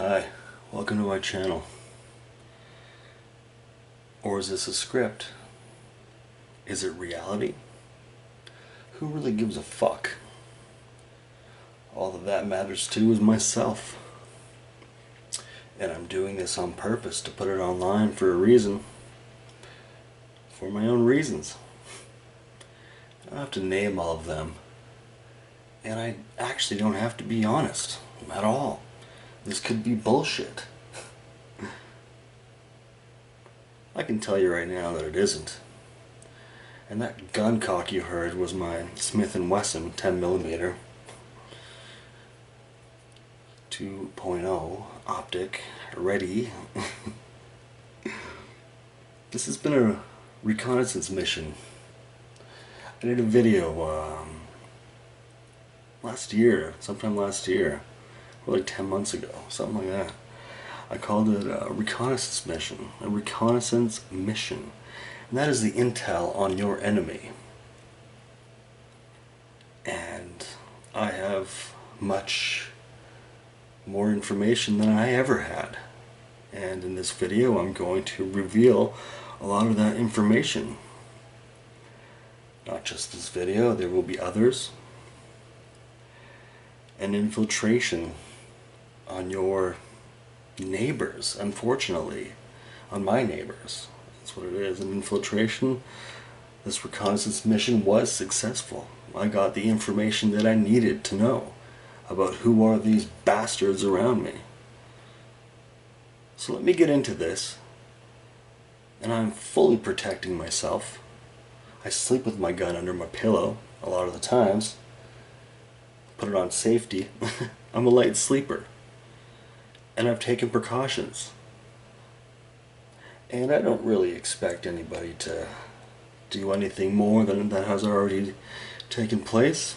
Hi, welcome to my channel. Or is this a script? Is it reality? Who really gives a fuck? All that matters to is myself. And I'm doing this on purpose to put it online for a reason. For my own reasons. I don't have to name all of them. And I actually don't have to be honest at all. This could be bullshit. I can tell you right now that it isn't. And that gun cock you heard was my Smith & Wesson 10mm 2.0 optic ready. This has been a reconnaissance mission. I did a video sometime last year, or like 10 months ago, something like that. I called it a reconnaissance mission. And that is the intel on your enemy. And I have much more information than I ever had. And in this video I'm going to reveal a lot of that information. Not just this video, there will be others. An infiltration on your neighbors, unfortunately. On my neighbors. That's what it is, an infiltration. This reconnaissance mission was successful. I got the information that I needed to know about who are these bastards around me. So let me get into this. And I'm fully protecting myself. I sleep with my gun under my pillow a lot of the times. Put it on safety. I'm a light sleeper. And I've taken precautions. And I don't really expect anybody to do anything more than that has already taken place.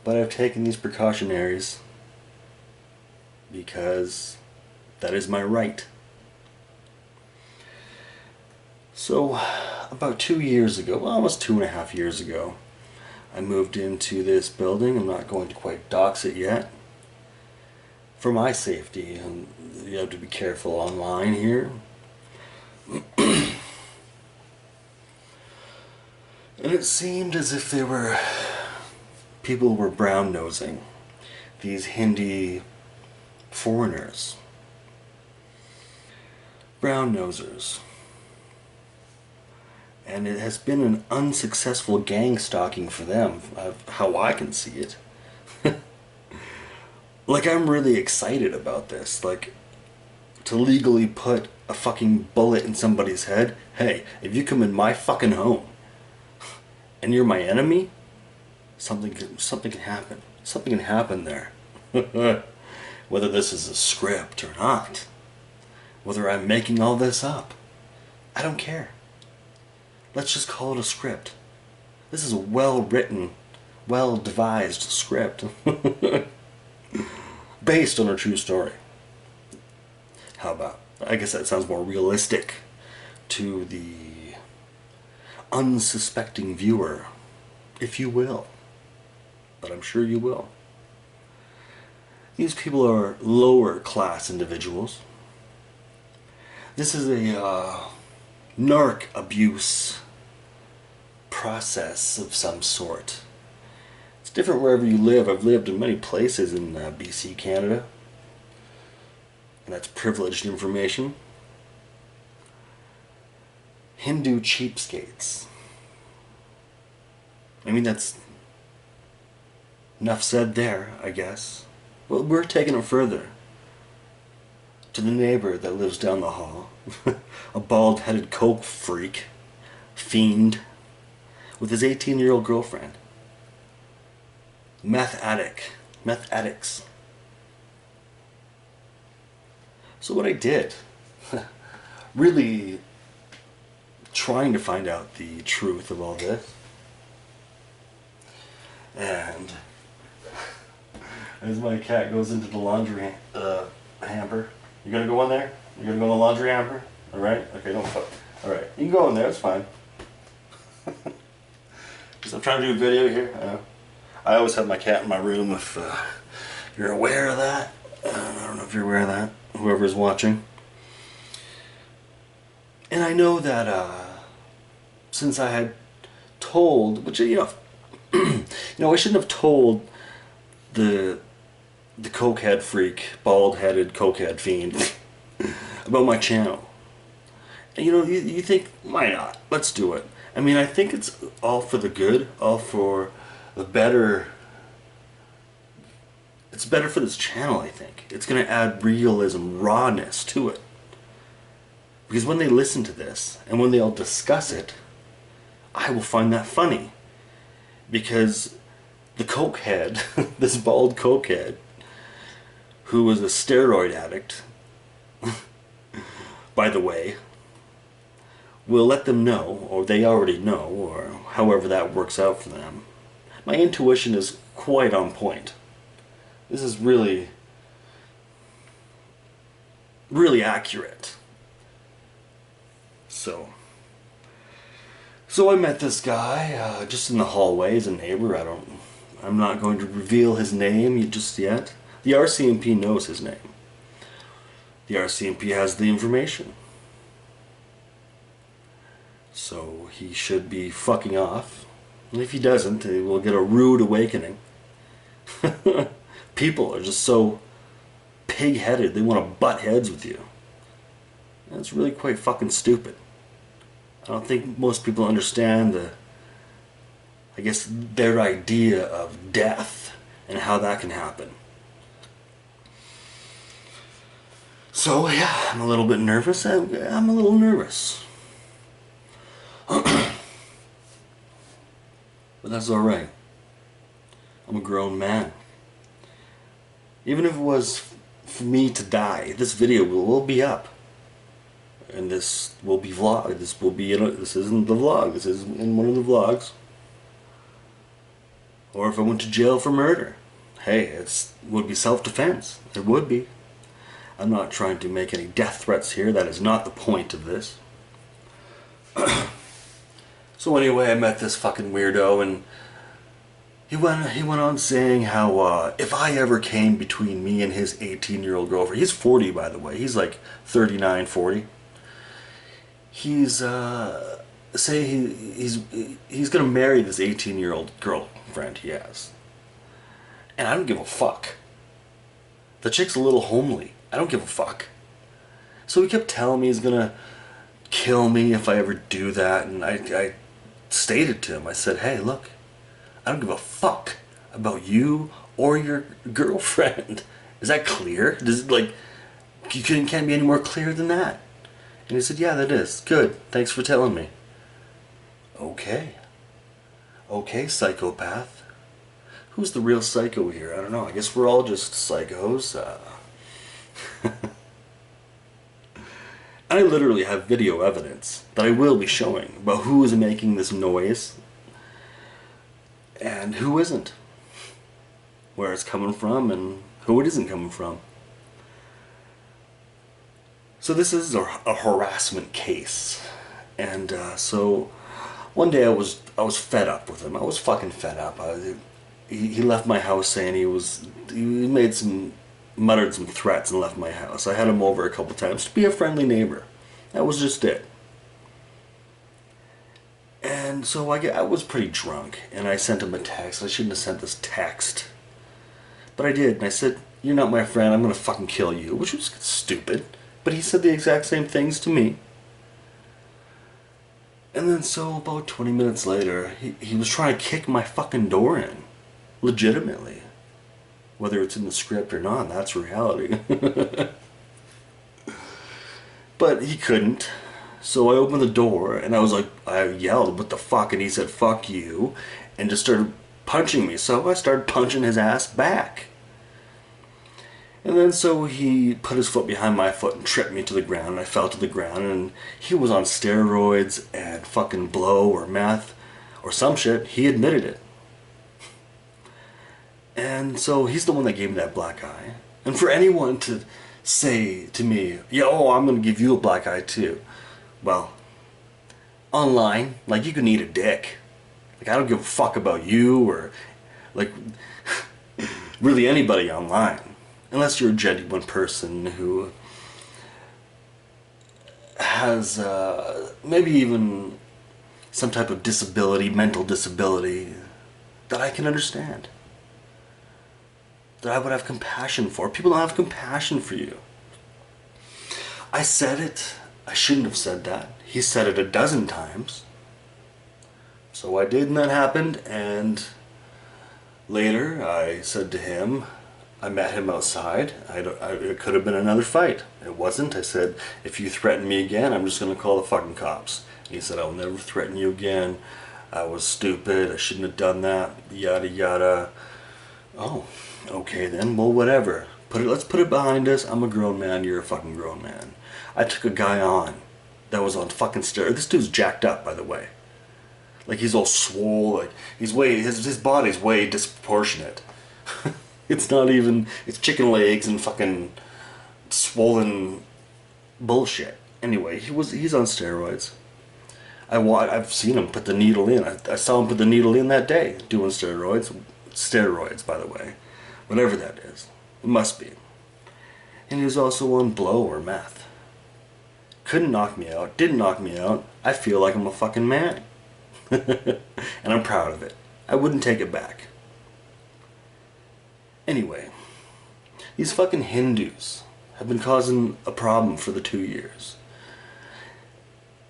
But I've taken these precautionaries because that is my right. So, about 2 years ago, well, almost 2.5 years ago, I moved into this building. I'm not going to quite dox it yet. For my safety, and you have to be careful online here. And it seemed as if people were brown-nosing these Hindi foreigners. Brown-nosers. And it has been an unsuccessful gang stalking for them, how I can see it. Like, I'm really excited about this. Like, to legally put a fucking bullet in somebody's head. Hey, if you come in my fucking home and you're my enemy, something can happen. Something can happen there. Whether this is a script or not. Whether I'm making all this up. I don't care. Let's just call it a script. This is a well-written, well-devised script. Based on a true story. How about? I guess that sounds more realistic to the unsuspecting viewer, if you will. But I'm sure you will. These people are lower class individuals. This is a narc abuse process of some sort. It's different wherever you live. I've lived in many places in BC, Canada. And that's privileged information. Hindu cheapskates. I mean, that's enough said there, I guess. Well, we're taking it further. To the neighbor that lives down the hall. A bald-headed coke freak. Fiend. With his 18-year-old girlfriend. Meth addicts. So what I did, really trying to find out the truth of all this, and as my cat goes into the laundry hamper, you gonna go in there? You gonna go in the laundry hamper? Alright? Okay, don't fuck. Alright, you can go in there, it's fine. Because I'm trying to do a video here. I always have my cat in my room if you're aware of that. don't know if you're aware of that, whoever's watching. And I know that since I had told, which I shouldn't have told the cokehead freak, bald-headed cokehead fiend about my channel. And you think, why not? Let's do it. I mean, I think it's all for the good, all for the better. It's better for this channel, I think. It's going to add realism, rawness to it. Because when they listen to this, and when they all discuss it, I will find that funny. Because the cokehead, this bald cokehead, who was a steroid addict, by the way, will let them know, or they already know, or however that works out for them. My intuition is quite on point. This is really, really accurate. So I met this guy just in the hallway as a neighbor. I'm not going to reveal his name just yet. The RCMP knows his name. The RCMP has the information. So he should be fucking off. And if he doesn't, he will get a rude awakening. People are just so pig-headed, they want to butt heads with you. And it's really quite fucking stupid. I don't think most people understand their idea of death and how that can happen. So yeah, I'm a little bit nervous. I'm a little nervous. But that's alright. I'm a grown man. Even if it was for me to die, this video will be up. And this will be vlog. This isn't the vlog. This is in one of the vlogs. Or if I went to jail for murder. Hey, it would be self-defense. It would be. I'm not trying to make any death threats here. That is not the point of this. So anyway, I met this fucking weirdo, and he went on saying how if I ever came between me and his 18-year-old girlfriend, he's 40 by the way, he's like 39, 40. He's he's gonna marry this 18-year-old girlfriend he has, and I don't give a fuck. The chick's a little homely. I don't give a fuck. So he kept telling me he's gonna kill me if I ever do that, and I stated to him, I said, hey, look, I don't give a fuck about you or your girlfriend. Is that clear? Does it, like, you can't be any more clear than that? And he said, yeah, that is. Good. Thanks for telling me. Okay. Okay, psychopath. Who's the real psycho here? I don't know. I guess we're all just psychos. I literally have video evidence that I will be showing about who is making this noise and who isn't. Where it's coming from and who it isn't coming from. So this is a harassment case. And so one day I was fed up with him. I was fucking fed up. He left my house saying he muttered some threats and left my house. I had him over a couple times to be a friendly neighbor. That was just it. And so I was pretty drunk, and I sent him a text. I shouldn't have sent this text. But I did, and I said, you're not my friend, I'm gonna fucking kill you, which was stupid. But he said the exact same things to me. And then so about 20 minutes later, he was trying to kick my fucking door in. Legitimately. Whether it's in the script or not, that's reality. But he couldn't. So I opened the door and I yelled, what the fuck? And he said, fuck you. And just started punching me. So I started punching his ass back. And then so he put his foot behind my foot and tripped me to the ground. And I fell to the ground, and he was on steroids and fucking blow or meth or some shit. He admitted it. And so he's the one that gave me that black eye. And for anyone to say to me, yo, I'm going to give you a black eye too. Well, online, like, you can eat a dick. Like, I don't give a fuck about you or, like, really anybody online. unless you're a genuine person who has maybe even some type of disability, mental disability, that I can understand. That I would have compassion for. People don't have compassion for you. I said it. I shouldn't have said that. He said it a dozen times. So I did, and that happened, and later I said to him, I met him outside. It could have been another fight. It wasn't. I said, if you threaten me again, I'm just going to call the fucking cops. And he said, I'll never threaten you again. I was stupid. I shouldn't have done that. Yada yada. Oh, okay then. Well, whatever. Let's put it behind us. I'm a grown man. You're a fucking grown man. I took a guy on that was on fucking steroids. This dude's jacked up, by the way. Like, he's all swole. Like, his body's way disproportionate. It's not even, it's chicken legs and fucking swollen bullshit. Anyway, he's on steroids. I've seen him put the needle in. I saw him put the needle in that day, doing steroids. Steroids, by the way. Whatever that is. It must be. And he was also on blow or meth. Couldn't knock me out. Didn't knock me out. I feel like I'm a fucking man. And I'm proud of it. I wouldn't take it back. Anyway, these fucking Hindus have been causing a problem for the 2 years.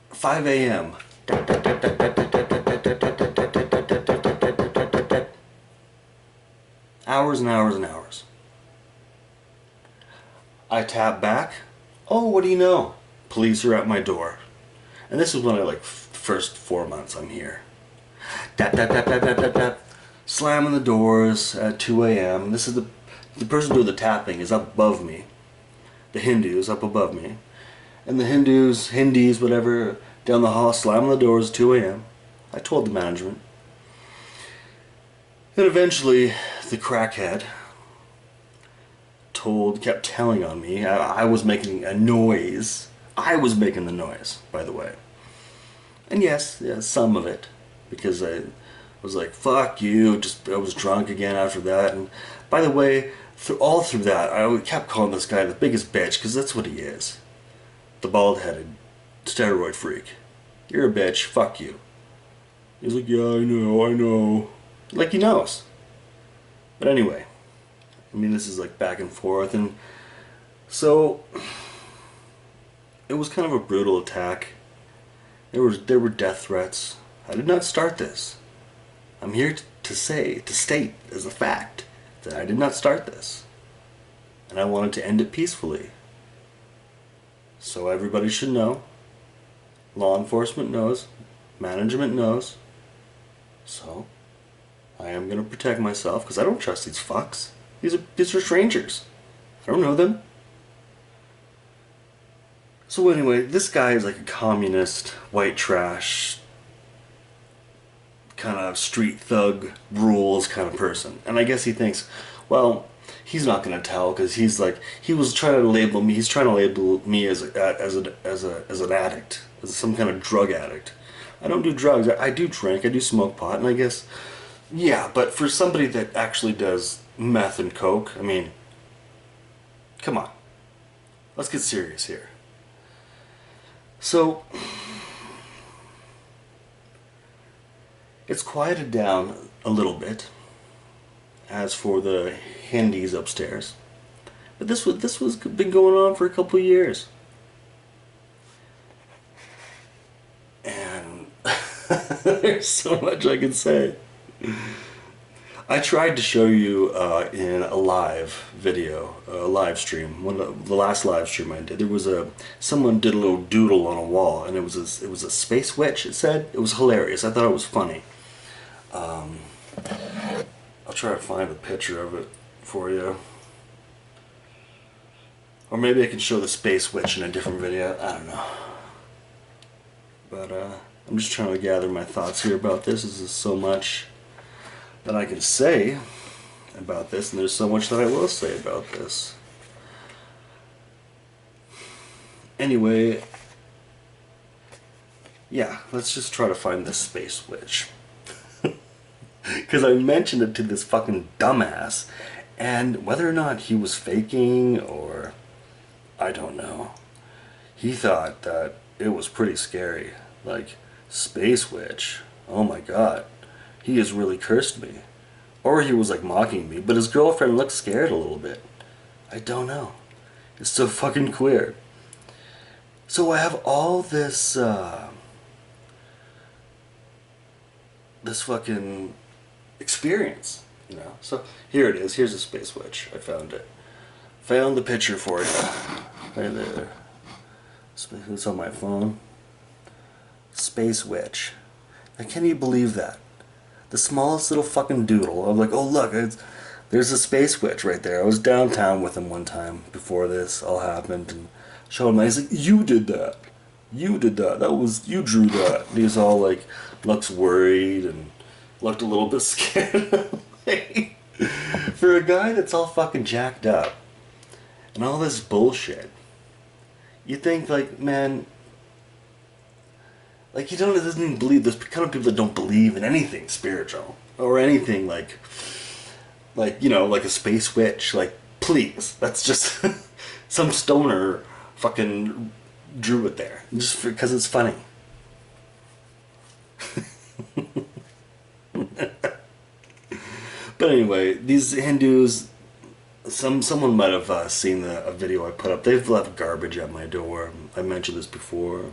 5 a.m. Hours and hours and hours. I tap back. Oh, what do you know? Police are at my door. And this is when I first 4 months I'm here. Tap, tap, tap, tap, tap, tap, tap. Slamming the doors at 2 a.m. This is the person doing the tapping is up above me. The Hindu is up above me. And the Hindis, whatever, down the hall, slamming the doors at 2 a.m. I told the management. And eventually, the crackhead kept telling on me. I was making a noise. I was making the noise, by the way. And yes, some of it. Because I was like, fuck you. I was drunk again after that. And by the way, all through that, I kept calling this guy the biggest bitch, because that's what he is. The bald-headed steroid freak. You're a bitch. Fuck you. He's like, yeah, I know. Like he knows. But anyway, I mean, this is like back and forth, and so it was kind of a brutal attack. There were death threats. I did not start this. I'm here to state as a fact that I did not start this, and I wanted to end it peacefully. So everybody should know. Law enforcement knows. Management knows. So I am going to protect myself, because I don't trust these fucks. These are strangers. I don't know them. So anyway, this guy is like a communist, white trash, kind of street thug rules kind of person. And I guess he thinks, well, he's not going to tell, because he was trying to label me. He's trying to label me as an addict, as some kind of drug addict. I don't do drugs. I do drink. I do smoke pot, and I guess, yeah. But for somebody that actually does meth and coke, I mean, come on. Let's get serious here. So it's quieted down a little bit as for the Hindis upstairs, but this was been going on for a couple of years, and there's so much I can say. I tried to show you in a live video, a live stream. The last live stream I did, there was someone did a little doodle on a wall, and it was a space witch. It said it was hilarious. I thought it was funny. I'll try to find a picture of it for you, or maybe I can show the space witch in a different video. I don't know. But I'm just trying to gather my thoughts here about this. This is so much that I can say about this, and there's so much that I will say about this. Anyway, yeah, let's just try to find this space witch. Because I mentioned it to this fucking dumbass, And whether or not he was faking or I don't know, he thought that it was pretty scary. Like, Space Witch, oh my god, he has really cursed me. Or he was like mocking me, but his girlfriend looked scared a little bit. I don't know. It's so fucking queer. So I have all this, this fucking experience, you know? So here it is. Here's a Space Witch. I found it. Found the picture for you. Right there. It's on my phone. Space Witch. Now, can you believe that? The smallest little fucking doodle. I'm like, oh look, there's a Space Witch right there. I was downtown with him one time before this all happened and showed him. He's like, you did that. You did that. You drew that. And he's all like, looks worried and looked a little bit scared. For a guy that's all fucking jacked up and all this bullshit, you think like, man, like he doesn't even believe. There's kind of people that don't believe in anything spiritual or anything like you know, like a Space Witch. Like, please, that's just some stoner fucking drew it there just because it's funny. But anyway, these Hindus, someone might have seen a video I put up. They've left garbage at my door. I mentioned this before.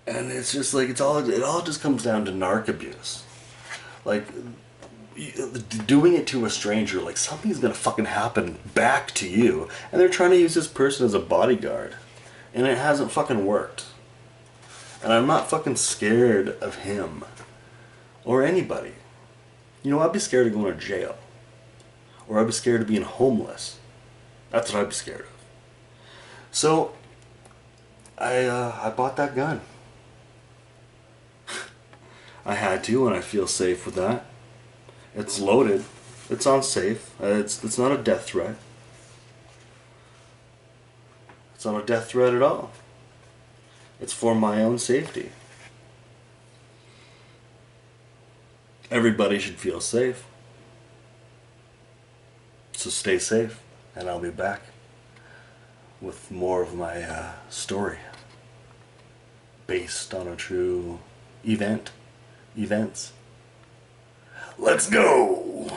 And it's just like, it all just comes down to narc abuse. Like, doing it to a stranger, like something's gonna fucking happen back to you. And they're trying to use this person as a bodyguard. And it hasn't fucking worked. And I'm not fucking scared of him. Or anybody. You know, I'd be scared of going to jail. Or I'd be scared of being homeless. That's what I'd be scared of. So, I bought that gun. I had to, and I feel safe with that. It's loaded. It's on safe. It's not a death threat. It's not a death threat at all. It's for my own safety. Everybody should feel safe. So stay safe, and I'll be back with more of my story based on a true events. Let's go!